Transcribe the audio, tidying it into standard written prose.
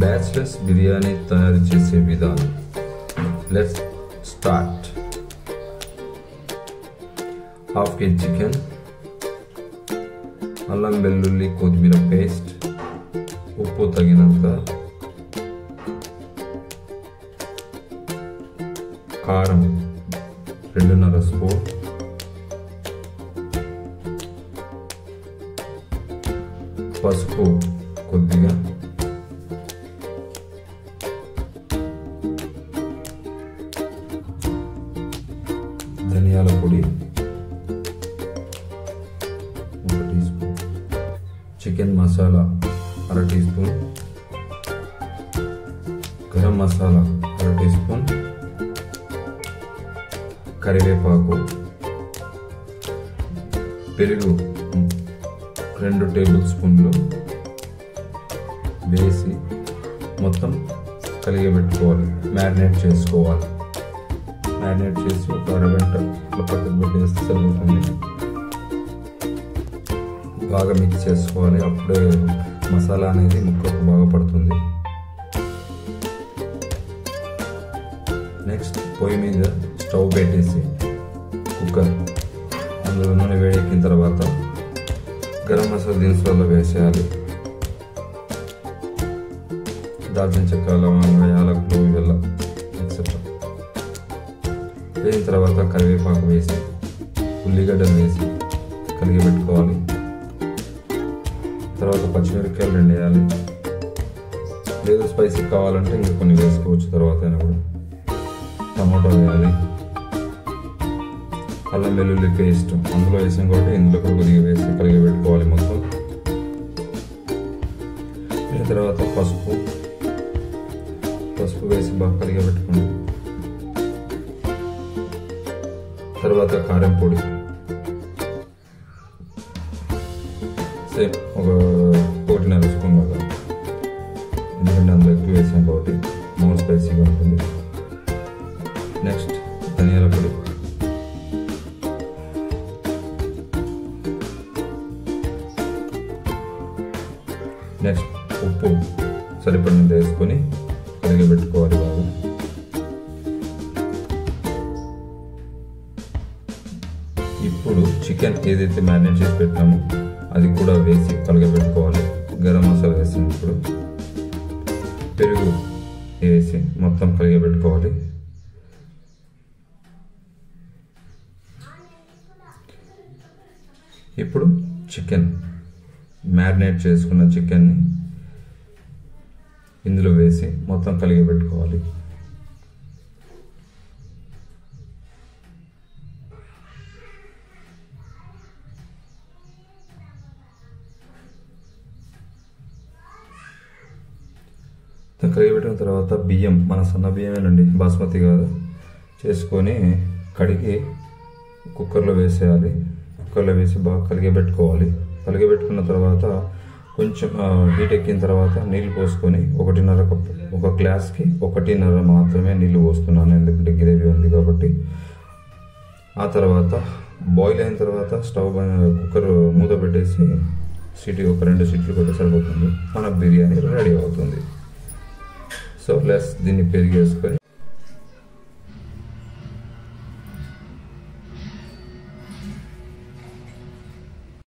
Bachelors biryani తయారు చేసే విధానం. Let's start. Half KG chicken, అల్లం వెల్లుల్లి కొత్తిమీర పేస్ట్, ఉప్పు తగినంత, కారం 2.5 స్పూన్, పసుపు కొద్దిగా, ధనియాల పొడి 1 teaspoon, chicken masala 1/2 teaspoon, garam masala 1/2 teaspoon, కరివేపాకు, పెరుగు 2 టేబుల్ స్పూన్లు వేసి మొత్తం కలిగబెట్టుకోవాలి. మ్యారినేట్ చేసుకోవాలి. మ్యారినేట్ చేసి ఒక అరగంట పక్కకు పెట్టేస్తే సరిపోతుంది. బాగా మిక్స్ చేసుకోవాలి. అప్పుడే మసాలా అనేది ముక్కకు బాగా పడుతుంది. నెక్స్ట్ పొయ్యి మీద స్టవ్ పెట్టేసి కుక్కర్, అందులో నూనె వేడెక్కిన తర్వాత గరం మసాలా దినుసులలో వేసేయాలి. దాల్చిన చెక్క, లవంగ, యాలకులు ఇవల్ల ఎక్సెట్రా వేసిన తర్వాత కరివేపాకు వేసి ఉల్లిగడ్డలు వేసి కలిగి పెట్టుకోవాలి. తర్వాత పచ్చిమిరపకాయలు 2 వేయాలి. లేదు స్పైసీ కావాలంటే ఇంకా కొన్ని వేసుకోవచ్చు తర్వాత అయినా కూడా. టమాటో వేయాలి. అల్లం వెల్లుల్లి పేస్ట్ అందులో వేసాం కాబట్టి ఇందులో కూడా కొద్దిగా వేసి కలిగి పెట్టుకోవాలి మొత్తం. దీని తర్వాత పసుపు వేసి బాగా కలిగి పెట్టుకోండి. తర్వాత కారం పొడి సేమ్ ఒక 1.5 స్పూన్ లాగా, ఎందుకంటే అందులో ఎక్కువ వేసాం కాబట్టి మోర్ స్పైసీగా ఉంటుంది. నెక్స్ట్ ధనియాల పొడి, నెక్స్ట్ ఉప్పు సరిపడినంత వేసుకొని కలిగి పెట్టుకోవాలి బాగా. ఇప్పుడు చికెన్ ఏదైతే మ్యారినేట్ చేసి పెట్టామో అది కూడా వేసి కలిగబెట్టుకోవాలి. గరం మసాలా వేసినప్పుడు పెరుగు వేసి మొత్తం కలిగబెట్టుకోవాలి. ఇప్పుడు చికెన్ మ్యారినేట్ చేసుకున్న చికెన్ని ఇందులో వేసి మొత్తం కలిగబెట్టుకోవాలి. కలిగిపెట్టిన తర్వాత బియ్యం, మన సన్న బియ్యమేనండి, బాస్మతి కాదు, చేసుకొని కడిగి కుక్కర్లో వేసేయాలి. కుక్కర్లో వేసి బాగా కలిగబెట్టుకోవాలి. కలిగబెట్టుకున్న తర్వాత కొంచెం హీట్ ఎక్కిన తర్వాత నీళ్ళు పోసుకొని 1.5 కప్పు, ఒక గ్లాస్కి 1.5 మాత్రమే నీళ్ళు పోస్తున్నాను, ఎందుకంటే గ్రేవీ ఉంది కాబట్టి. ఆ తర్వాత బాయిల్ అయిన తర్వాత స్టవ్ కుక్కర్ మూత పెట్టేసి ఒక 2 సీట్లు కొట్టే సరిపోతుంది. మన బిర్యానీ రెడీ అవుతుంది. సో లెస్ దీన్ని పెరిగేసుకొని